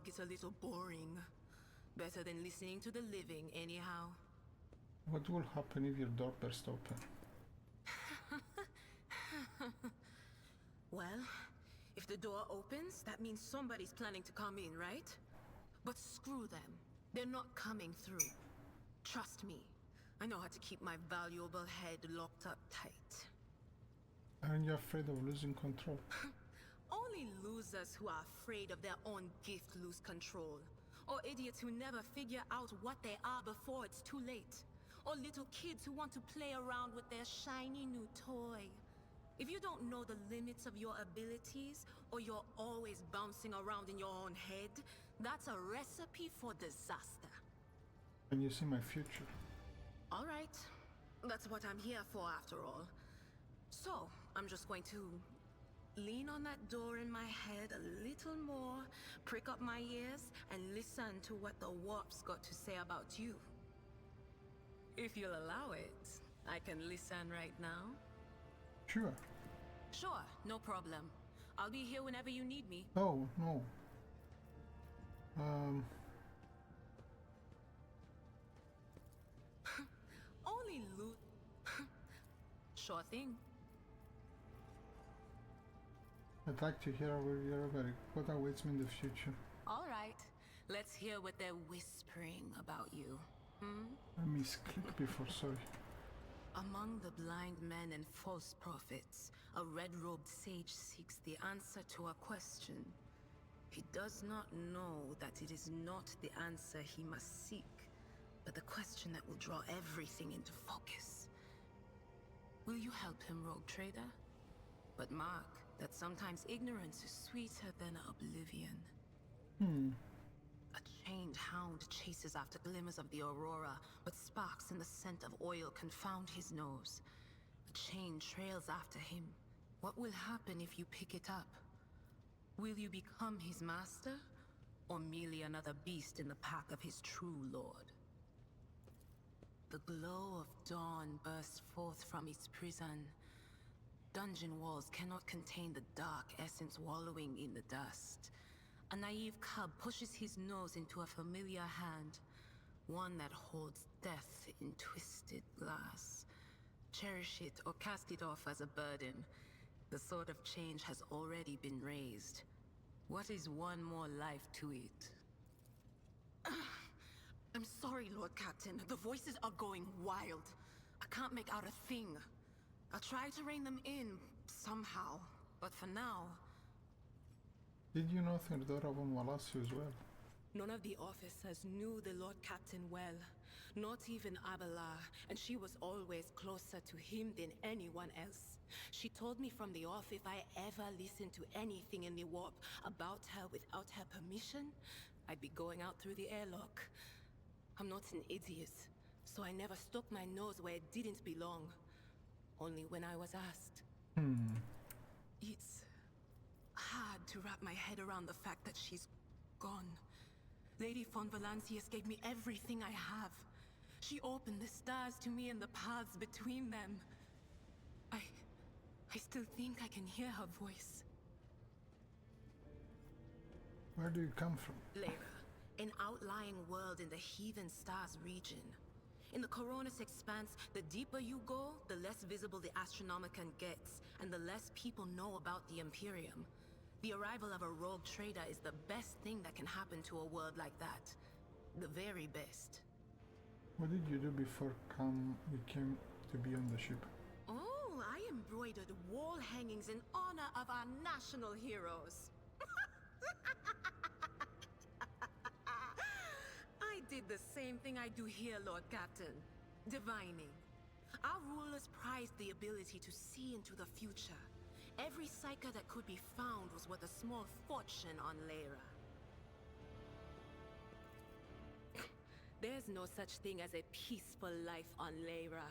work gets a little boring. Better than listening to the living, anyhow. What will happen if your door bursts open? Well, if the door opens, that means somebody's planning to come in, right? But screw them. They're not coming through. Trust me. I know how to keep my valuable head locked up tight. Aren't you afraid of losing control? Only losers who are afraid of their own gift lose control. Or idiots who never figure out what they are before it's too late. Or little kids who want to play around with their shiny new toy. If you don't know the limits of your abilities, or you're always bouncing around in your own head, that's a recipe for disaster. Can you see my future? All right. That's what I'm here for after all. So, I'm just going to lean on that door in my head a little more, prick up my ears, and listen to what the warp's got to say about you. If you'll allow it, I can listen right now. Sure. Sure, no problem. I'll be here whenever you need me. Oh, no. Only loot. Sure thing. I'd like to hear what awaits me in the future. All right. Let's hear what they're whispering about you. I misclicked before, sorry. Among the blind men and false prophets, a red-robed sage seeks the answer to a question. He does not know that it is not the answer he must seek, but the question that will draw everything into focus. Will you help him, rogue trader? But mark that sometimes ignorance is sweeter than oblivion. A chained hound chases after glimmers of the aurora, but sparks in the scent of oil confound his nose. A chain trails after him. What will happen if you pick it up? Will you become his master, or merely another beast in the pack of his true lord? The glow of dawn bursts forth from its prison. Dungeon walls cannot contain the dark essence wallowing in the dust. A naive cub pushes his nose into a familiar hand, one that holds death in twisted glass. Cherish it or cast it off as a burden. The sword of change has already been raised. What is one more life to it? I'm sorry, Lord Captain. The voices are going wild. I can't make out a thing. I'll try to rein them in, somehow. But for now... Did you know Theodora von Walassio as well? None of the officers knew the Lord Captain well. Not even Abelard, and she was always closer to him than anyone else. She told me from the off if I ever listened to anything in the warp about her without her permission, I'd be going out through the airlock. I'm not an idiot, so I never stuck my nose where it didn't belong. Only when I was asked. It's hard to wrap my head around the fact that she's gone. Lady von Valancius gave me everything I have. She opened the stars to me and the paths between them. I still think I can hear her voice. Where do you come from? Lyra, an outlying world in the Heathen Stars region. In the Koronus Expanse, the deeper you go, the less visible the Astronomicon gets, and the less people know about the Imperium. The arrival of a rogue trader is the best thing that can happen to a world like that. The very best. What did you do before you came to be on the ship? Oh, I embroidered wall hangings in honor of our national heroes. I did the same thing I do here, Lord Captain. Divining. Our rulers prized the ability to see into the future. Every psyker that could be found was worth a small fortune on Lyra. There's no such thing as a peaceful life on Lyra.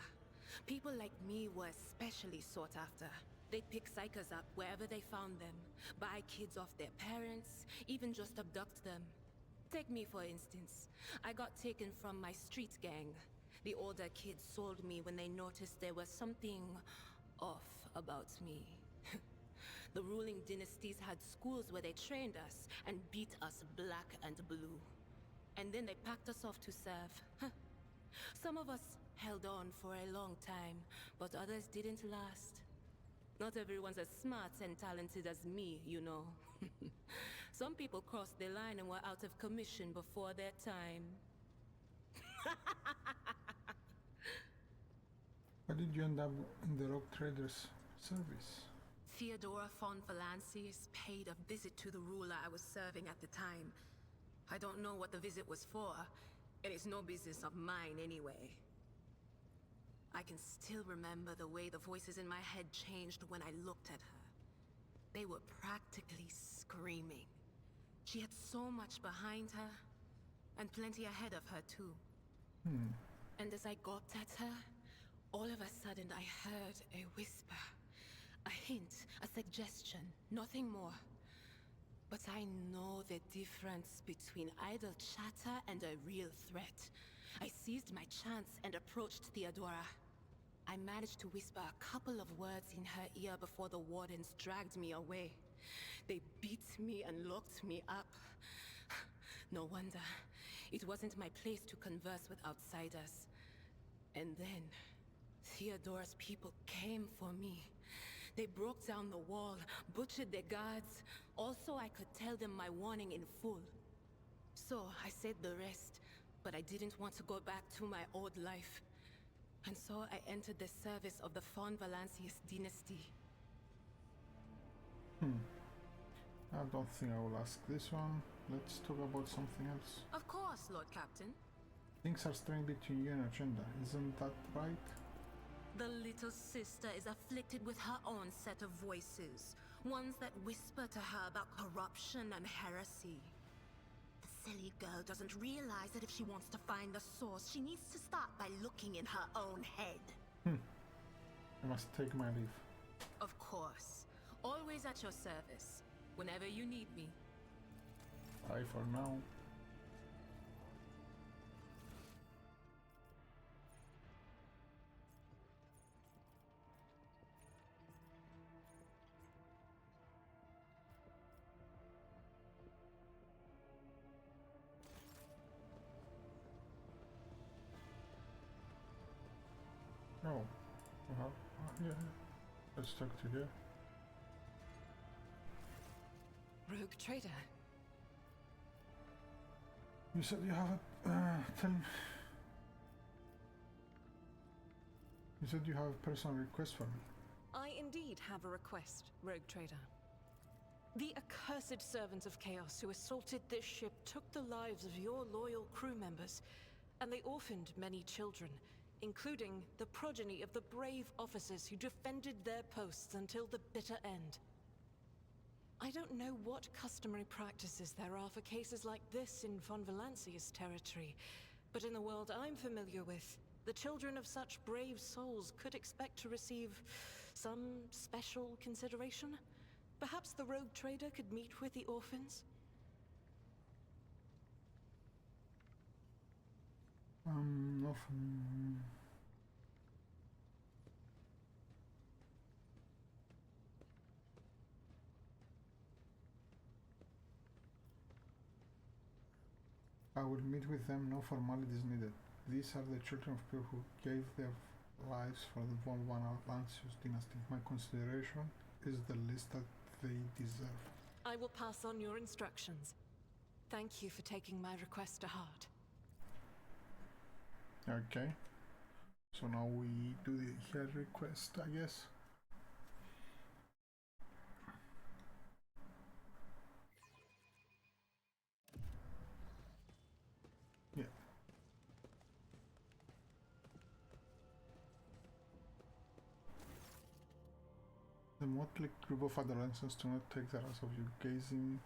People like me were especially sought after. They'd pick psykers up wherever they found them, buy kids off their parents, even just abduct them. Take me for instance. I got taken from my street gang. The older kids sold me when they noticed there was something off about me. The ruling dynasties had schools where they trained us and beat us black and blue. And then they packed us off to serve. Some of us held on for a long time, but others didn't last. Not everyone's as smart and talented as me, you know. Some people crossed the line and were out of commission before their time. Why did you end up in the rogue traders service? Theodora von Valancius paid a visit to the ruler I was serving at the time. I don't know what the visit was for, and it's no business of mine anyway. I can still remember the way the voices in my head changed when I looked at her. They were practically screaming. She had so much behind her, and plenty ahead of her too. And as I gawped at her, all of a sudden I heard a whisper. A hint, a suggestion, nothing more. But I know the difference between idle chatter and a real threat. I seized my chance and approached Theodora. I managed to whisper a couple of words in her ear before the wardens dragged me away. They beat me and locked me up. No wonder. It wasn't my place to converse with outsiders. And then, Theodora's people came for me. They broke down the wall, butchered their guards, also I could tell them my warning in full. So I said the rest, but I didn't want to go back to my old life. And so I entered the service of the von Valancius dynasty. I don't think I will ask this one. Let's talk about something else. Of course, Lord Captain. Things are strained between you and Agenda, isn't that right? The little sister is afflicted with her own set of voices. Ones that whisper to her about corruption and heresy. The silly girl doesn't realize that if she wants to find the source, she needs to start by looking in her own head. I must take my leave. Of course. Always at your service. Whenever you need me. Bye for now. Oh, yeah. Let's talk to you. Rogue trader. You said you have a tell me. You said you have a personal request for me. I indeed have a request, Rogue trader. The accursed servants of chaos who assaulted this ship took the lives of your loyal crew members, and they orphaned many children, including the progeny of the brave officers who defended their posts until the bitter end. I don't know what customary practices there are for cases like this in von Valancius territory, but in the world I'm familiar with, the children of such brave souls could expect to receive some special consideration. Perhaps the rogue trader could meet with the orphans? No. I will meet with them, no formalities needed. These are the children of people who gave their lives for the von Valancius dynasty. My consideration is the least that they deserve. I will pass on your instructions. Thank you for taking my request to heart. Okay. So now we do the head request, I guess. Yeah. The motley group of adolescents do not take their eyes off you, gazing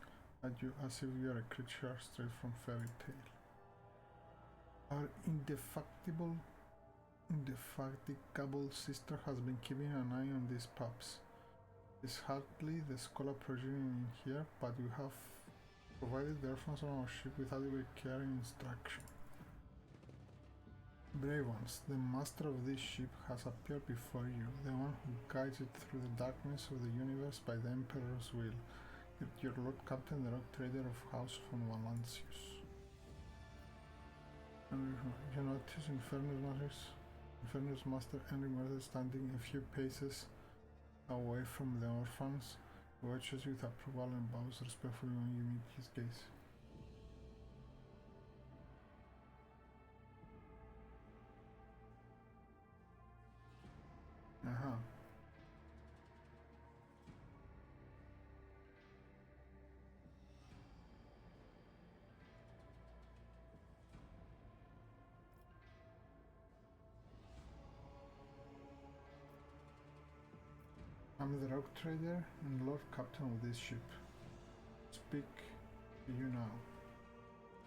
at you as if you are a creature straight from fairy tale. Our indefatigable sister has been keeping an eye on these pups. It's hardly the scholar progeny in here, but you have provided the orphans on our ship with adequate care and instruction. Brave ones, the master of this ship has appeared before you, the one who guides it through the darkness of the universe by the Emperor's will. Your Lord Captain, the Rock Trader of House von Valancius. And you notice Inferno's master Henry Murder standing a few paces away from the orphans. He watches you with approval and bows respectfully when you meet his gaze. I'm the Rock Trader and Lord Captain of this ship. Speak to you now.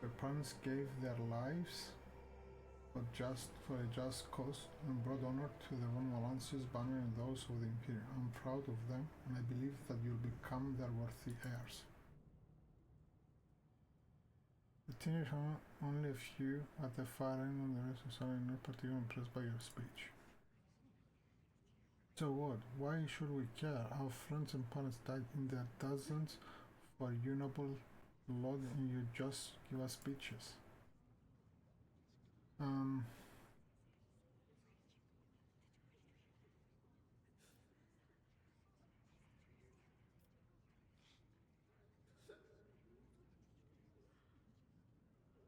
Your parents gave their lives for a just cause and brought honor to the von Valancius banner and those of the Imperium. I'm proud of them and I believe that you'll become their worthy heirs. The teenagers are only a few at the far end and the rest are not particularly impressed by your speech. So what? Why should we care? Our friends and parents died in their dozens for you, noble lord, and you just give us speeches.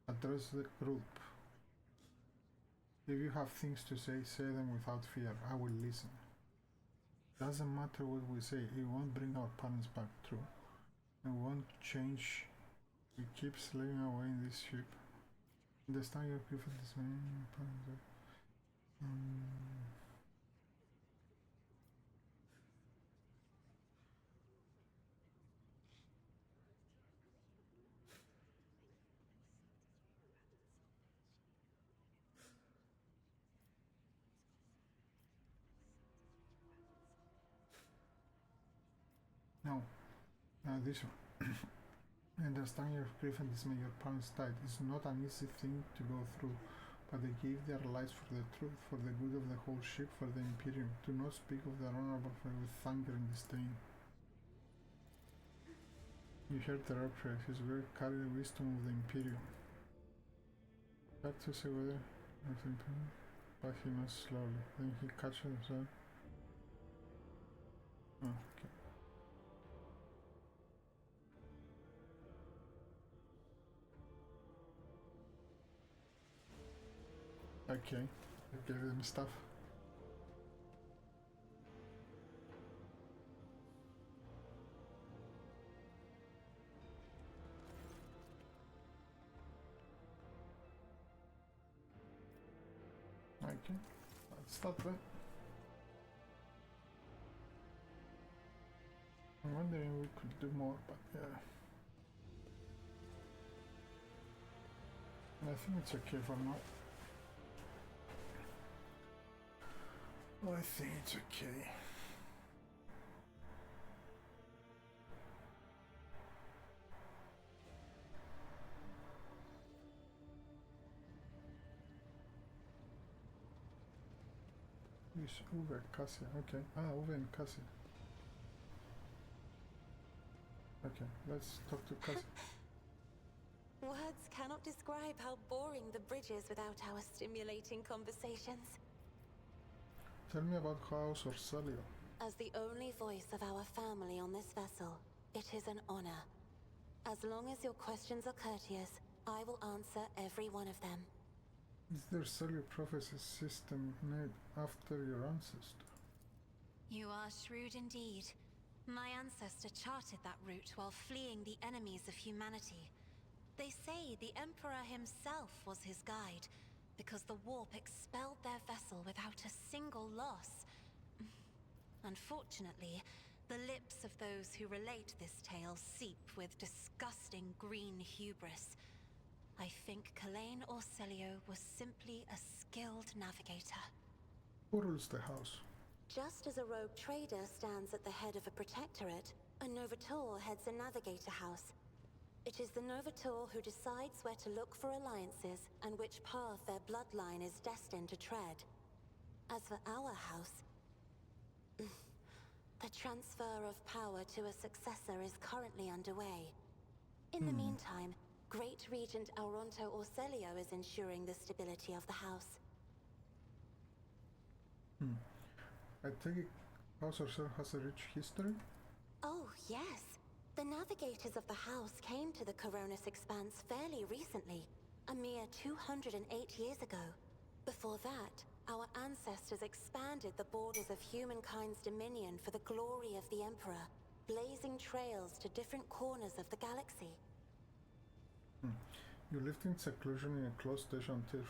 Address the group. If you have things to say, say them without fear. I will listen. Doesn't matter what we say, it won't bring our parents back, true. It won't change. We keep slaving away in this ship. Understand your people this way. No, this one. Understand your grief and dismay. Your parents died. It's not an easy thing to go through, but they gave their lives for the truth, for the good of the whole ship, for the Imperium. Do not speak of their honorable fate with anger and disdain. You heard the rock trader. His word carried the wisdom of the Imperium. Hard to say whether of the Imperium, but he knows slowly. Then he catches himself. Oh, okay. Okay, I gave them stuff. Okay, let's start then. I'm wondering we could do more, but yeah. I think it's okay for now. I think it's okay. Yes, Uwe, Cassia, okay. Uwe and Cassia. Okay, let's talk to Cassia. Words cannot describe how boring the bridge is without our stimulating conversations. Tell me about House Orsalio. As the only voice of our family on this vessel, it is an honor. As long as your questions are courteous, I will answer every one of them. Is there Orsalio prophecy system made after your ancestor? You are shrewd indeed. My ancestor charted that route while fleeing the enemies of humanity. They say the Emperor himself was his guide, because the warp expelled their vessel without a single loss. Unfortunately, the lips of those who relate this tale seep with disgusting green hubris. I think Kalain Orselio was simply a skilled navigator. Who rules the house? Just as a rogue trader stands at the head of a protectorate, a Novator heads a navigator house. It is the Novator who decides where to look for alliances and which path their bloodline is destined to tread. As for our house, the transfer of power to a successor is currently underway. In the meantime, Great Regent Auronto Orselio is ensuring the stability of the house. I think House Orselio has a rich history. Oh, yes. The navigators of the house came to the Koronus Expanse fairly recently, a mere 208 years ago. Before that, our ancestors expanded the borders of humankind's dominion for the glory of the Emperor, blazing trails to different corners of the galaxy. You lived in seclusion in a closed station until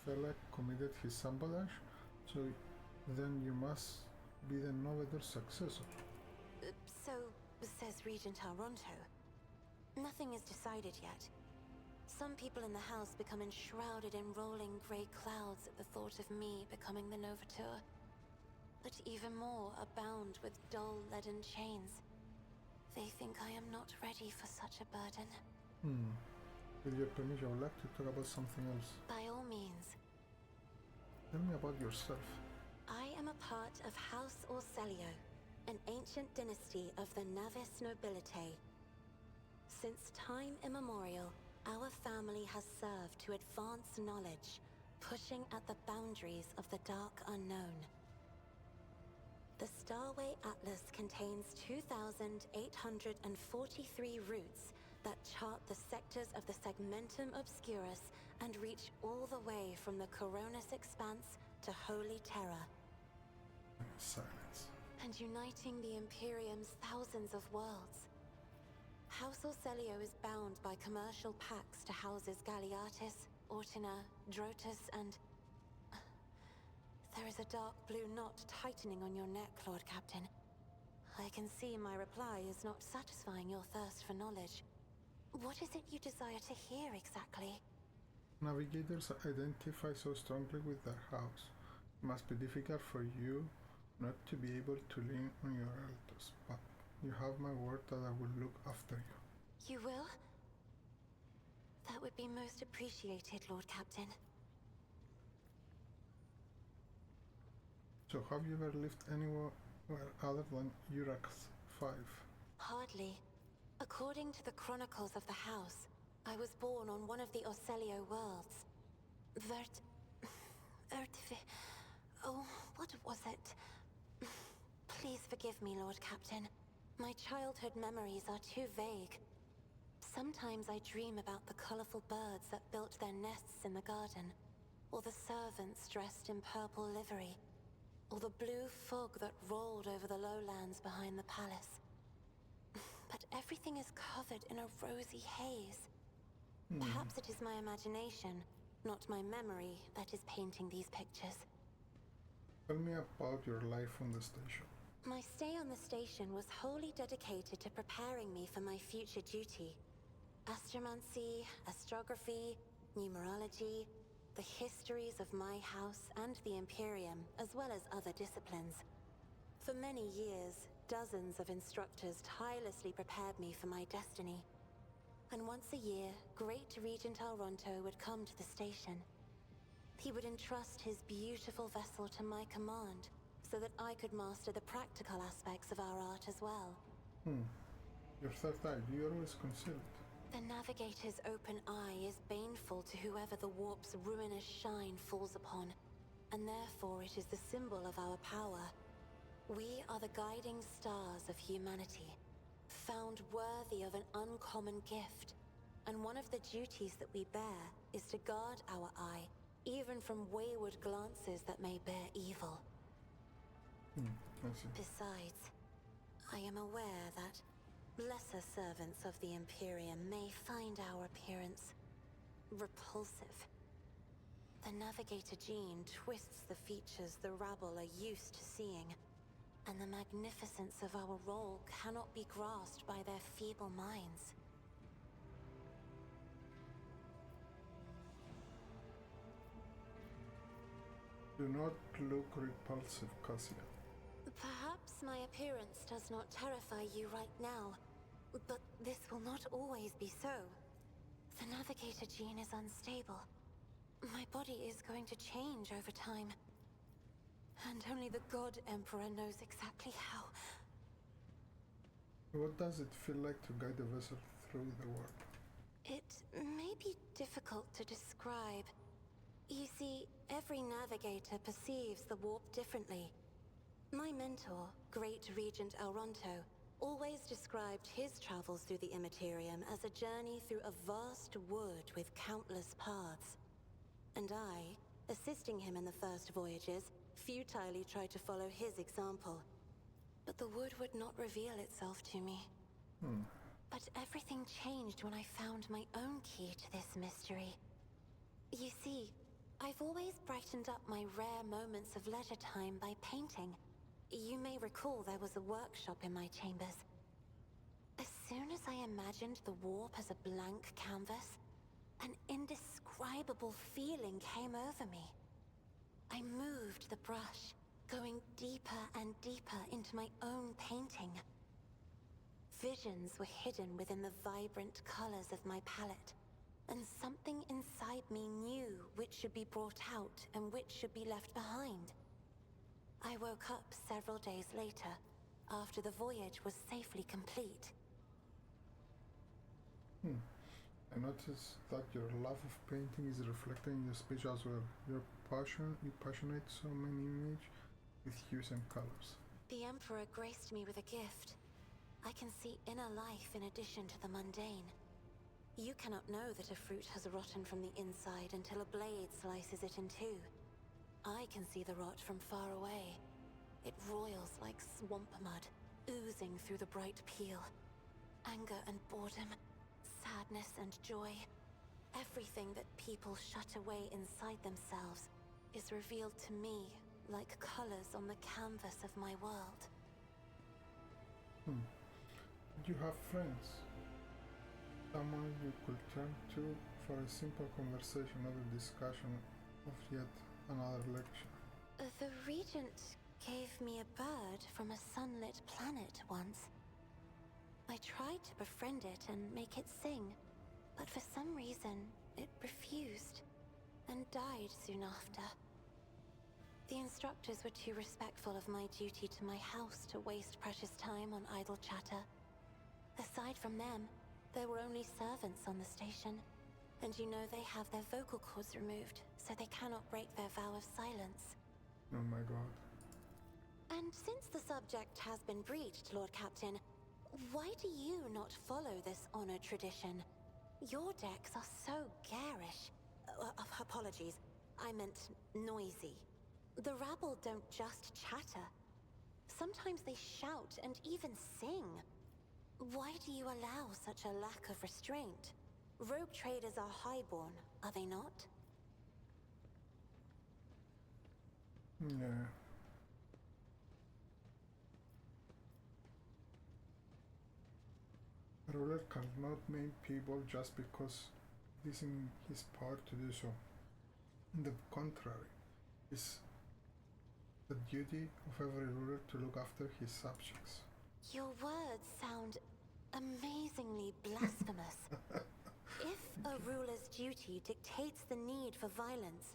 Felek committed his sabotage, so then you must be the Novator's successor. So says Regent Auronto. Nothing is decided yet. Some people in the house become enshrouded in rolling grey clouds at the thought of me becoming the Novator. But even more are bound with dull leaden chains. They think I am not ready for such a burden. With your permission, I would like to talk about something else. By all means. Tell me about yourself. I am a part of House Orselio, an ancient dynasty of the Navis nobility. Since time immemorial, our family has served to advance knowledge, pushing at the boundaries of the dark unknown. The Starway Atlas contains 2,843 routes that chart the sectors of the Segmentum Obscurus and reach all the way from the Koronus Expanse to Holy Terror. Silence. And uniting the Imperium's thousands of worlds. House Orselio is bound by commercial pacts to houses Galeatis, Ortina, Drotus, and... There is a dark blue knot tightening on your neck, Lord Captain. I can see my reply is not satisfying your thirst for knowledge. What is it you desire to hear exactly? Navigators identify so strongly with their house. It must be difficult for you not to be able to lean on your elders, but you have my word that I will look after you. You will? That would be most appreciated, Lord Captain. So have you ever lived anywhere other than Urax 5? Hardly. According to the chronicles of the house, I was born on one of the Orselio worlds. Oh, what was it? Please forgive me, Lord Captain. My childhood memories are too vague. Sometimes I dream about the colorful birds that built their nests in the garden, or the servants dressed in purple livery, or the blue fog that rolled over the lowlands behind the palace. But everything is covered in a rosy haze. Perhaps it is my imagination, not my memory, that is painting these pictures. Tell me about your life on the station. My stay on the station was wholly dedicated to preparing me for my future duty. Astromancy, astrography, numerology, the histories of my house and the Imperium, as well as other disciplines. For many years, dozens of instructors tirelessly prepared me for my destiny. And once a year, Great Regent Auronto would come to the station. He would entrust his beautiful vessel to my command, so that I could master the practical aspects of our art as well. Your third eye, do you always conceal it? The navigator's open eye is baneful to whoever the warp's ruinous shine falls upon, and therefore it is the symbol of our power. We are the guiding stars of humanity, found worthy of an uncommon gift, and one of the duties that we bear is to guard our eye, even from wayward glances that may bear evil. I see. Besides, I am aware that lesser servants of the Imperium may find our appearance repulsive. The Navigator gene twists the features the rabble are used to seeing, and the magnificence of our role cannot be grasped by their feeble minds. Do not look repulsive, Cassia. Perhaps my appearance does not terrify you right now, But this will not always be so. The navigator gene is unstable. My body is going to change over time. And only the God Emperor knows exactly how. What does it feel like to guide the vessel through the warp? It may be difficult to describe. You see, every navigator perceives the warp differently. My mentor, Great Regent Elronto, always described his travels through the Imperium as a journey through a vast wood with countless paths. And I, assisting him in the first voyages, futilely tried to follow his example. But the wood would not reveal itself to me. But everything changed when I found my own key to this mystery. You see, I've always brightened up my rare moments of leisure time by painting. You may recall there was a workshop in my chambers. As soon as I imagined the warp as a blank canvas, an indescribable feeling came over me. I moved the brush, going deeper and deeper into my own painting. Visions were hidden within the vibrant colors of my palette, and something inside me knew which should be brought out and which should be left behind. I woke up several days later, after the voyage was safely complete. I noticed that your love of painting is reflected in your speech as well. You passionate so many images with hues and colors. The Emperor graced me with a gift. I can see inner life in addition to the mundane. You cannot know that a fruit has rotten from the inside until a blade slices it in two. I can see the rot from far away. It roils like swamp mud, oozing through the bright peel. Anger and boredom, sadness and joy. Everything that people shut away inside themselves is revealed to me like colors on the canvas of my world. You have friends. Someone you could turn to for a simple conversation or a discussion of yet another lecture. The Regent gave me a bird from a sunlit planet once. I tried to befriend it and make it sing, but for some reason, it refused and died soon after. The instructors were too respectful of my duty to my house to waste precious time on idle chatter. Aside from them, there were only servants on the station, and you know they have their vocal cords removed, so they cannot break their vow of silence. Oh my god. And since the subject has been breached, Lord Captain, why do you not follow this honored tradition? Your decks are so garish. Apologies, I meant noisy. The rabble don't just chatter. Sometimes they shout and even sing. Why do you allow such a lack of restraint? Rogue traders are highborn, are they not? Yeah. A ruler cannot maim people just because it is in his power to do so. On the contrary, it's the duty of every ruler to look after his subjects. Your words sound amazingly blasphemous. If a ruler's duty dictates the need for violence,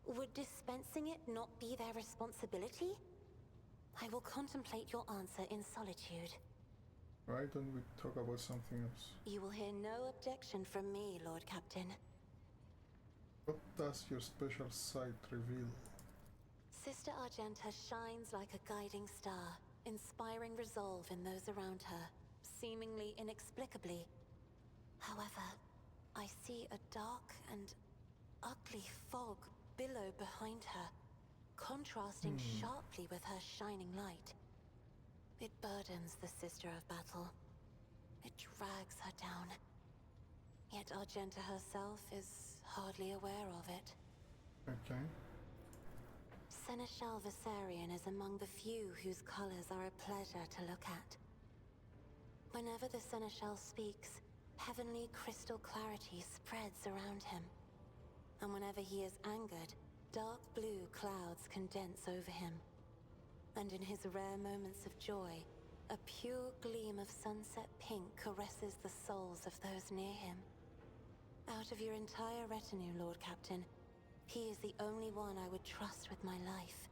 would dispensing it not be their responsibility? I will contemplate your answer in solitude. Why don't we talk about something else? You will hear no objection from me, Lord Captain. What does your special sight reveal? Sister Argenta shines like a guiding star, inspiring resolve in those around her, seemingly inexplicably. However, I see a dark and ugly fog billow behind her, contrasting sharply with her shining light. It burdens the Sister of Battle. It drags her down. Yet Argenta herself is hardly aware of it. Okay. Seneschal Viserion is among the few whose colors are a pleasure to look at. Whenever the Seneschal speaks, heavenly crystal clarity spreads around him. And whenever he is angered, dark blue clouds condense over him. And in his rare moments of joy, A pure gleam of sunset pink caresses the souls of those near him. Out of your entire retinue, Lord Captain, he is the only one I would trust with my life.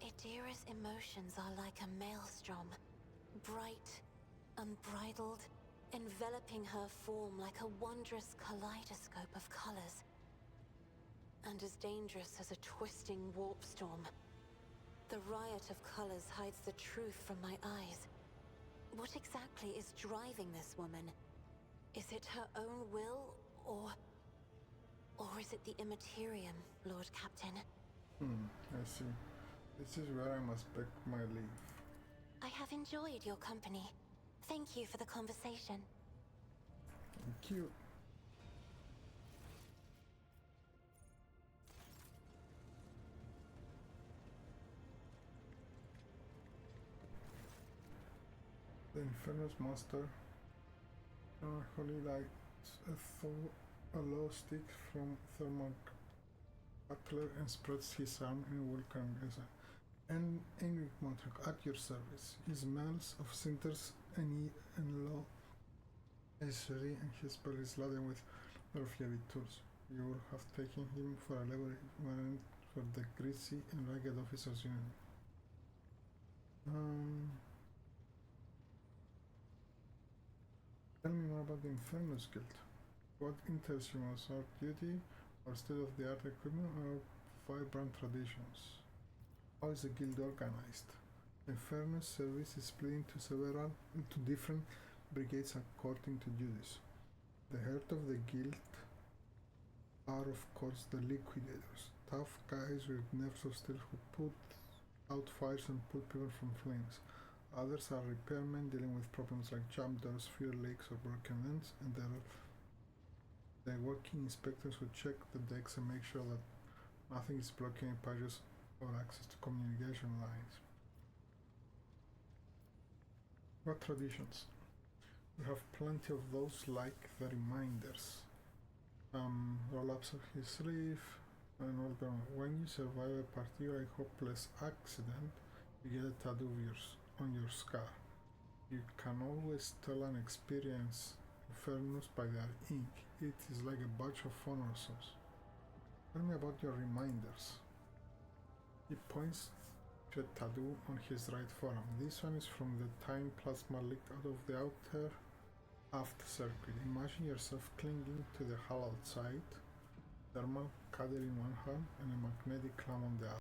Idira's emotions are like a maelstrom, bright, unbridled, enveloping her form like a wondrous kaleidoscope of colors. And as dangerous as a twisting warp storm. The riot of colors hides the truth from my eyes. What exactly is driving this woman? Is it her own will, or is it the Imperium, Lord Captain? I see. This is where I must beg my leave. I have enjoyed your company. Thank you for the conversation. Thank you. The Infernus Master holy lights a low stick from thermal butler and spreads his arm in a welcome gesture. And Angry Monarch at your service. He smells of cinders and low misery, and his belly is laden with heavy tools. You would have taken him for a laborer for the greasy and ragged officers union. Tell me more about the Infernus Guild. What interests you most, our duty, or state-of-the-art equipment, or vibrant traditions? How is the guild organized? The Infernus service is split into different brigades according to duties. The heart of the guild are of course the liquidators, tough guys with nerves of steel who put out fires and put people from flames. Others are repairmen dealing with problems like jump doors, fuel leaks, or broken ends, and there are the working inspectors who check the decks and make sure that nothing is blocking passages or access to communication lines. What traditions? We have plenty of those, like the reminders. Roll-ups of his sleeve, and when you survive a particularly hopeless accident, you get a tattoo of yours on your scar. You can always tell an experienced Infernus by their ink. It is like a badge of honor sauce. Tell me about your reminders. He points to a tattoo on his right forearm. This one is from the time plasma leaked out of the outer aft circuit. Imagine yourself clinging to the hull outside, thermal cutter in one hand and a magnetic clamp on the other.